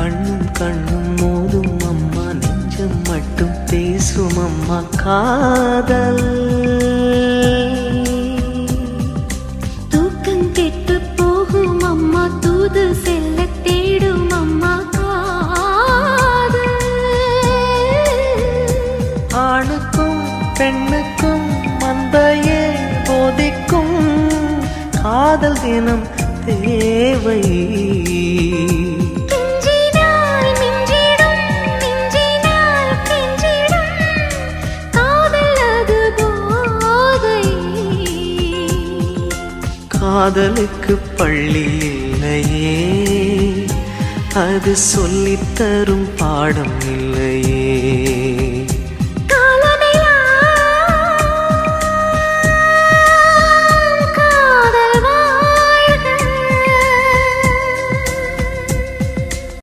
கண்ணும் கண்ணும் மோதும் அம்மா, நெஞ்சம் மட்டும் பேசும் அம்மா காதல். தூக்கம் கெட்டு போகும் அம்மா, தூது செல்ல தேடும் அம்மா காதல். ஆணுக்கும் பெண்ணுக்கும் மந்தையே போதிக்கும் காதல் தினம் தேவை. காதலுக்கு பள்ளி இல்லையே, அது சொல்லித்தரும் பாடம் இல்லையே.